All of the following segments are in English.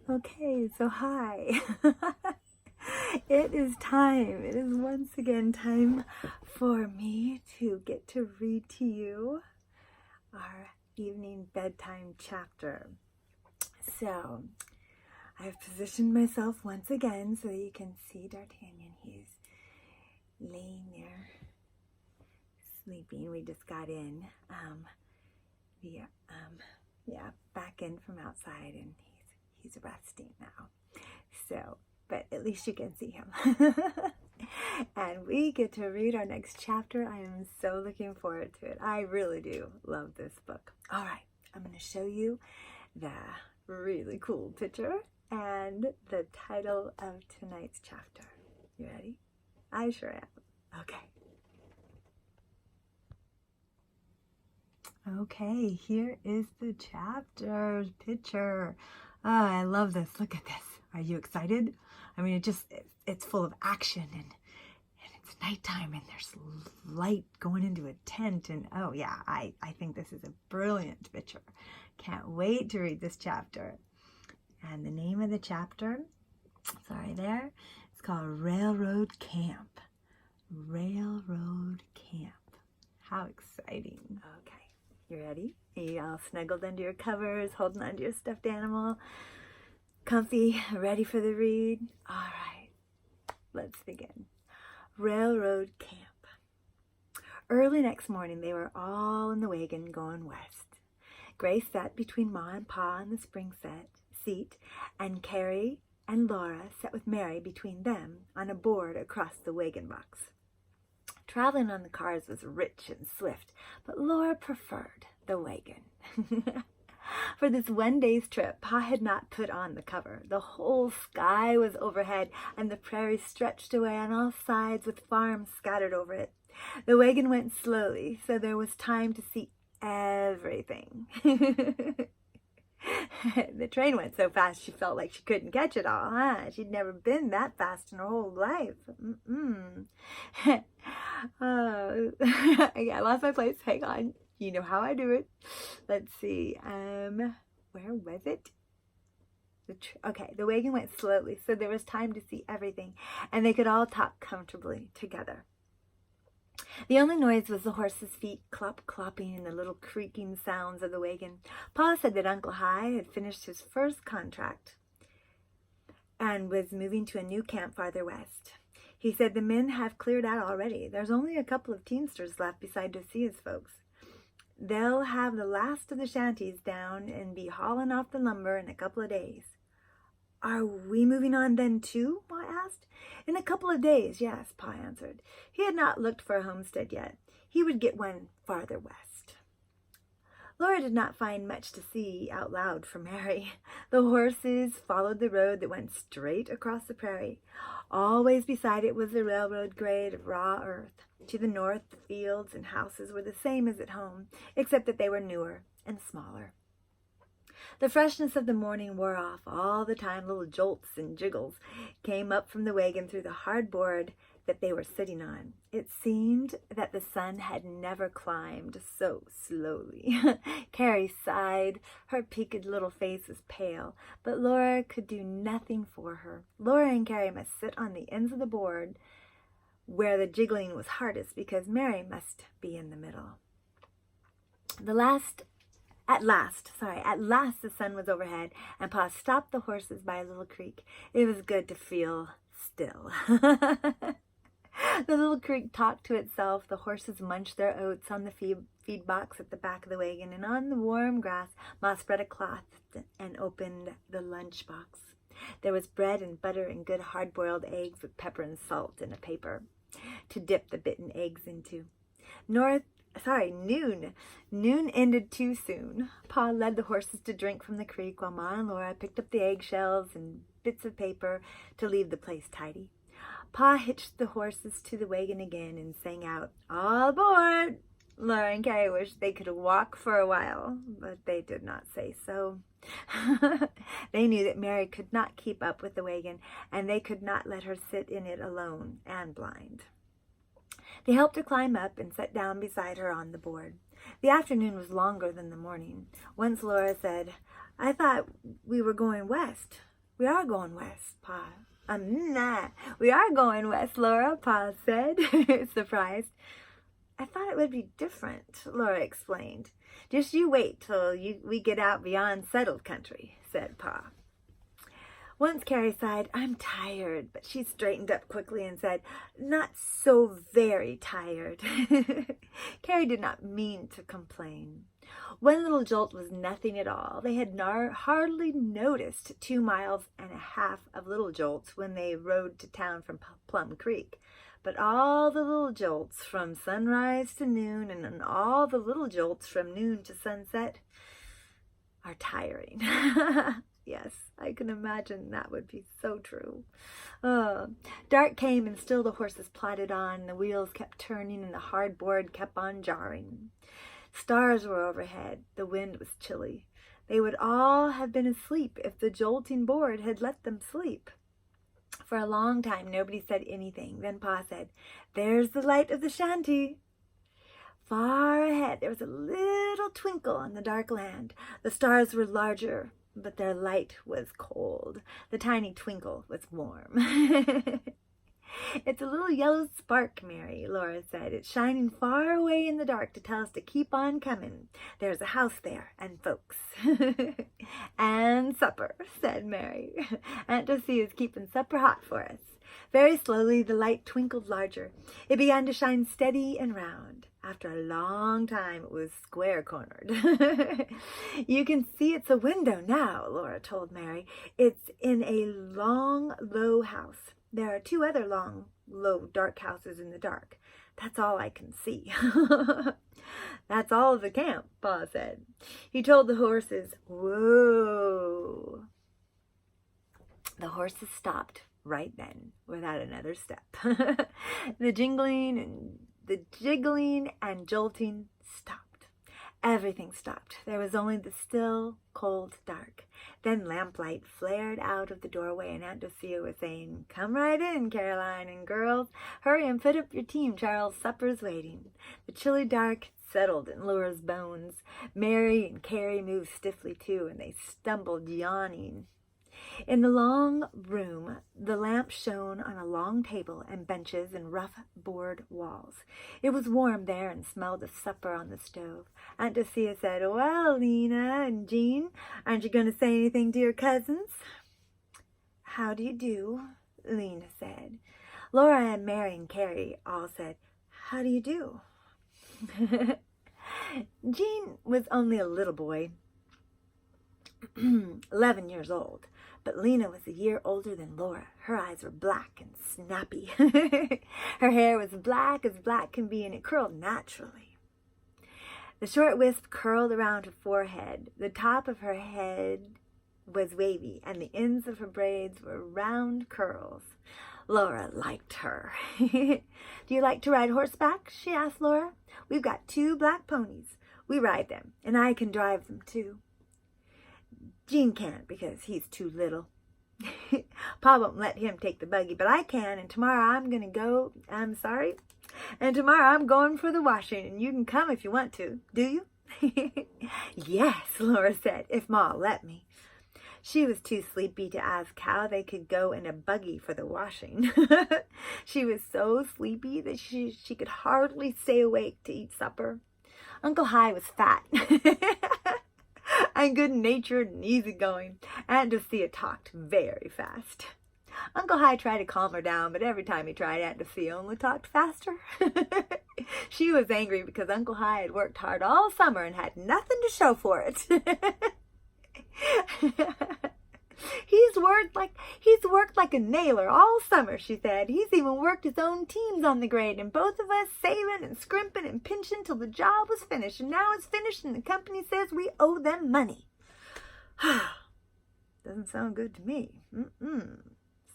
Okay, so hi. It is time. It is once again time for me to get to read to you our evening bedtime chapter. So, I've positioned myself once again so that you can see D'Artagnan. He's laying there sleeping. We just got in back in from outside, and he's resting now. So, but at least you can see him. And we get to read our next chapter. I am so looking forward to it. I really do love this book. All right, I'm going to show you the really cool picture and the title of tonight's chapter. You ready? I sure am. Okay, here is the chapter picture. Oh, I love this. Look at this. Are you excited? I mean, it's full of action, and it's nighttime, and there's light going into a tent, and oh yeah, I think this is a brilliant picture. Can't wait to read this chapter. And the name of the chapter, it's called Railroad Camp. Railroad Camp. How exciting. Okay. You ready? Are you all snuggled under your covers, holding onto your stuffed animal? Comfy, ready for the read? All right, let's begin. Railroad Camp. Early next morning, they were all in the wagon going west. Grace sat between Ma and Pa in the spring seat, and Carrie and Laura sat with Mary between them on a board across the wagon box. Traveling on the cars was rich and swift, but Laura preferred the wagon. For this one day's trip, Pa had not put on the cover. The whole sky was overhead, and the prairie stretched away on all sides with farms scattered over it. The wagon went slowly, so there was time to see everything. The train went so fast she felt like she couldn't catch it all, huh? She'd never been that fast in her whole life. I lost my place. Hang on. You know how I do it. Let's see. Where was it? The wagon went slowly, so there was time to see everything, and they could all talk comfortably together. The only noise was the horses' feet clop-clopping and the little creaking sounds of the wagon. Pa said that Uncle Hi had finished his first contract and was moving to a new camp farther west. He said the men have cleared out already. There's only a couple of teamsters left beside Josiah's folks. They'll have the last of the shanties down and be hauling off the lumber in a couple of days. Are we moving on then too? Ma asked. In a couple of days, yes, Pa answered. He had not looked for a homestead yet. He would get one farther west. Laura did not find much to see out loud for Mary. The horses followed the road that went straight across the prairie. Always beside it was the railroad grade of raw earth. To the north, the fields and houses were the same as at home, except that they were newer and smaller. The freshness of the morning wore off. All the time little jolts and jiggles came up from the wagon through the hard board that they were sitting on. It seemed that the sun had never climbed so slowly. Carrie sighed. Her peaked little face was pale, but Laura could do nothing for her. Laura and Carrie must sit on the ends of the board where the jiggling was hardest, because Mary must be in the middle. At last the sun was overhead, and Pa stopped the horses by a little creek. It was good to feel still. The little creek talked to itself. The horses munched their oats on the feed box at the back of the wagon, and on the warm grass, Ma spread a cloth and opened the lunch box. There was bread and butter and good hard-boiled eggs with pepper and salt in a paper to dip the bitten eggs into. Noon ended too soon. Pa led the horses to drink from the creek, while Ma and Laura picked up the eggshells and bits of paper to leave the place tidy. Pa hitched the horses to the wagon again and sang out, "All aboard!" Laura and Carrie wished they could walk for a while, but they did not say so. They knew that Mary could not keep up with the wagon, and they could not let her sit in it alone and blind. They helped her climb up and sat down beside her on the board. The afternoon was longer than the morning. Once Laura said, "I thought we were going west." We are going west, Pa. Nah, we are going west, Laura, Pa said, surprised. I thought it would be different, Laura explained. Just you wait till we get out beyond settled country, said Pa. Once Carrie sighed, I'm tired, but she straightened up quickly and said, not so very tired. Carrie did not mean to complain. One little jolt was nothing at all. They had hardly noticed 2.5 miles of little jolts when they rode to town from Plum Creek. But all the little jolts from sunrise to noon and all the little jolts from noon to sunset are tiring. Yes, I can imagine that would be so true. Dark came and still the horses plodded on. The wheels kept turning and the hard board kept on jarring. Stars were overhead. The wind was chilly. They would all have been asleep if the jolting board had let them sleep. For a long time, nobody said anything. Then Pa said, there's the light of the shanty. Far ahead, there was a little twinkle on the dark land. The stars were larger, but their light was cold. The tiny twinkle was warm. It's a little yellow spark, Mary, Laura said. It's shining far away in the dark to tell us to keep on coming. There's a house there and folks. And supper, said Mary. Aunt Dossie is keeping supper hot for us. Very slowly the light twinkled larger. It began to shine steady and round. After a long time, it was square-cornered. You can see it's a window now, Laura told Mary. It's in a long, low house. There are 2 other long, low, dark houses in the dark. That's all I can see. That's all of the camp, Pa said. He told the horses, whoa. The horses stopped right then without another step. The jiggling and jolting stopped. Everything stopped. There was only the still, cold dark. Then lamplight flared out of the doorway and Aunt Dossia was saying, come right in, Caroline, and girls, hurry and put up your team. Charles' supper's waiting. The chilly dark settled in Laura's bones. Mary and Carrie moved stiffly too, and they stumbled yawning. In the long room, the lamp shone on a long table and benches and rough board walls. It was warm there and smelled of supper on the stove. Aunt Dossia said, well, Lena and Jean, aren't you going to say anything to your cousins? How do you do? Lena said. Laura and Mary and Carrie all said, how do you do? Jean was only a little boy, 11 years old. But Lena was a year older than Laura. Her eyes were black and snappy. Her hair was black as black can be, and it curled naturally. The short wisp curled around her forehead. The top of her head was wavy, and the ends of her braids were round curls. Laura liked her. Do you like to ride horseback? She asked Laura. We've got 2 black ponies. We ride them, and I can drive them too. Jean can't because he's too little. Pa won't let him take the buggy, but I can, and tomorrow I'm going to go. I'm sorry. And tomorrow I'm going for the washing, and you can come if you want to. Do you? Yes, Laura said, if Ma'll let me. She was too sleepy to ask how they could go in a buggy for the washing. She was so sleepy that she could hardly stay awake to eat supper. Uncle Hi was fat. And good-natured and easygoing. Aunt Dossia talked very fast. Uncle Hi tried to calm her down, but every time he tried, Aunt Dossia only talked faster. She was angry because Uncle Hi had worked hard all summer and had nothing to show for it. He's worked like a nailer all summer, she said. He's even worked his own teams on the grade, and both of us saving and scrimping and pinching till the job was finished. And now it's finished, and the company says we owe them money. Doesn't sound good to me.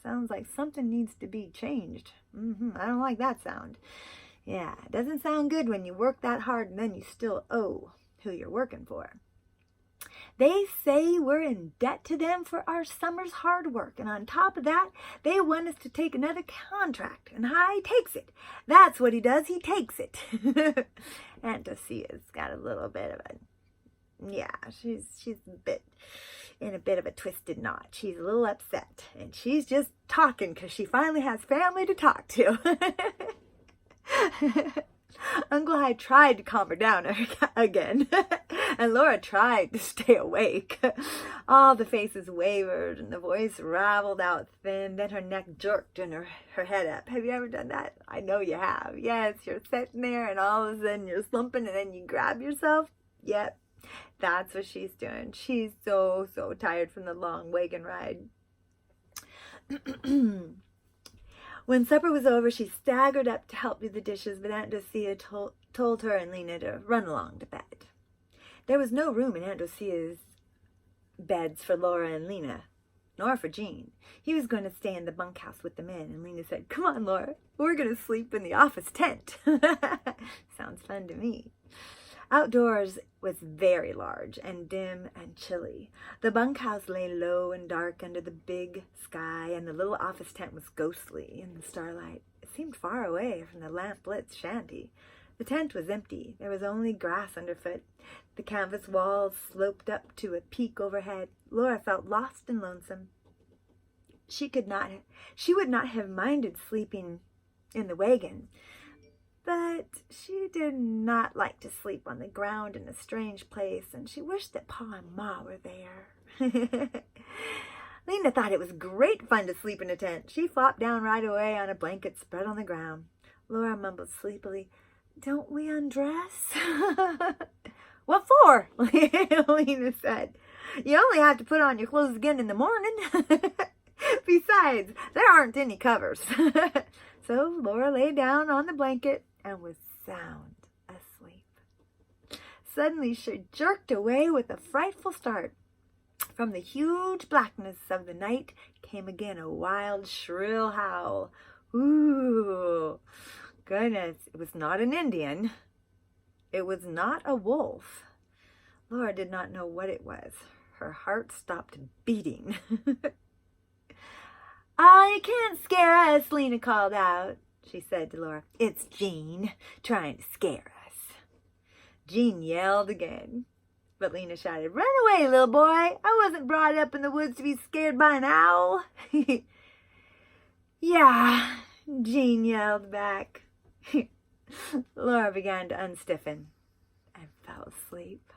Sounds like something needs to be changed. I don't like that sound. Yeah, it doesn't sound good when you work that hard and then you still owe who you're working for. They say we're in debt to them for our summer's hard work, and on top of that, they want us to take another contract, and Hi takes it. That's what he does, he takes it. Aunt Dossia's got a little bit of a, yeah, she's a bit in a bit of a twisted knot. She's a little upset, and she's just talking because she finally has family to talk to. Uncle Hyde tried to calm her down again, and Laura tried to stay awake. All the faces wavered, and the voice raveled out thin. Then her neck jerked and her head up. Have you ever done that? I know you have. Yes, you're sitting there, and all of a sudden you're slumping, and then you grab yourself. Yep, that's what she's doing. She's so tired from the long wagon ride. When supper was over, she staggered up to help do the dishes, but Aunt Dorothea told her and Lena to run along to bed. There was no room in Aunt Dorothea's beds for Laura and Lena, nor for Jean. He was going to stay in the bunkhouse with the men, and Lena said, "Come on, Laura, we're going to sleep in the office tent." Sounds fun to me. Outdoors was very large and dim and chilly. The bunkhouse lay low and dark under the big sky, and the little office tent was ghostly in the starlight. It seemed far away from the lamp-lit shanty. The tent was empty. There was only grass underfoot. The canvas walls sloped up to a peak overhead. Laura felt lost and lonesome. She would not have minded sleeping in the wagon, but she did not like to sleep on the ground in a strange place, and she wished that Pa and Ma were there. Lena thought it was great fun to sleep in a tent. She flopped down right away on a blanket spread on the ground. Laura mumbled sleepily, "Don't we undress?" "What for?" Lena said. "You only have to put on your clothes again in the morning." "Besides, there aren't any covers." So Laura lay down on the blanket and was sound asleep. Suddenly she jerked away with a frightful start. From the huge blackness of the night came again a wild, shrill howl. Ooh, goodness, it was not an Indian. It was not a wolf. Laura did not know what it was. Her heart stopped beating. "Oh, you can't scare us," Lena called out. She said to Laura, "It's Jean trying to scare us." Jean yelled again, but Lena shouted, "Run away, little boy. I wasn't brought up in the woods to be scared by an owl." "Yeah," Jean yelled back. Laura began to unstiffen and fell asleep.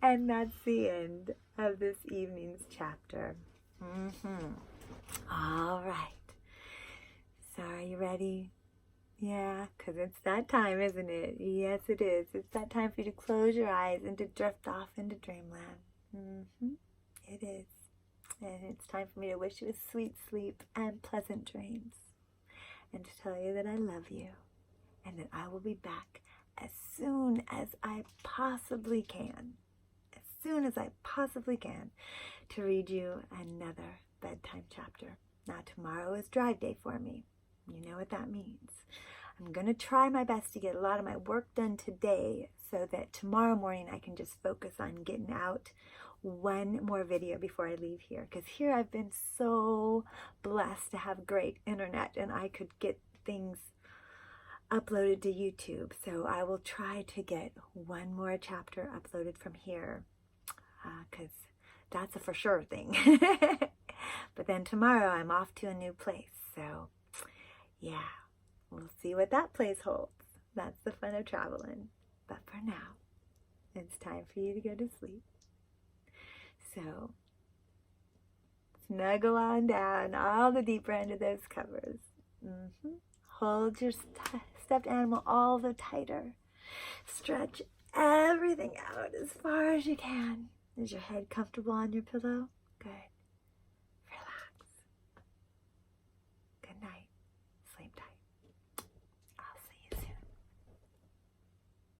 And that's the end of this evening's chapter. All right. So are you ready? Yeah, because it's that time, isn't it? Yes, it is. It's that time for you to close your eyes and to drift off into dreamland. It is. And it's time for me to wish you a sweet sleep and pleasant dreams. And to tell you that I love you and that I will be back as soon as I possibly can. As soon as I possibly can to read you another bedtime chapter. Now tomorrow is drive day for me. You know what that means. I'm going to try my best to get a lot of my work done today so that tomorrow morning I can just focus on getting out one more video before I leave here. Because here I've been so blessed to have great internet and I could get things uploaded to YouTube. So I will try to get one more chapter uploaded from here because that's a for sure thing. But then tomorrow I'm off to a new place. So yeah, we'll see what that place holds. That's the fun of traveling. But for now, it's time for you to go to sleep. So snuggle on down all the deeper end of those covers. Hold your stuffed animal all the tighter. Stretch everything out as far as you can. Is your head comfortable on your pillow? Good.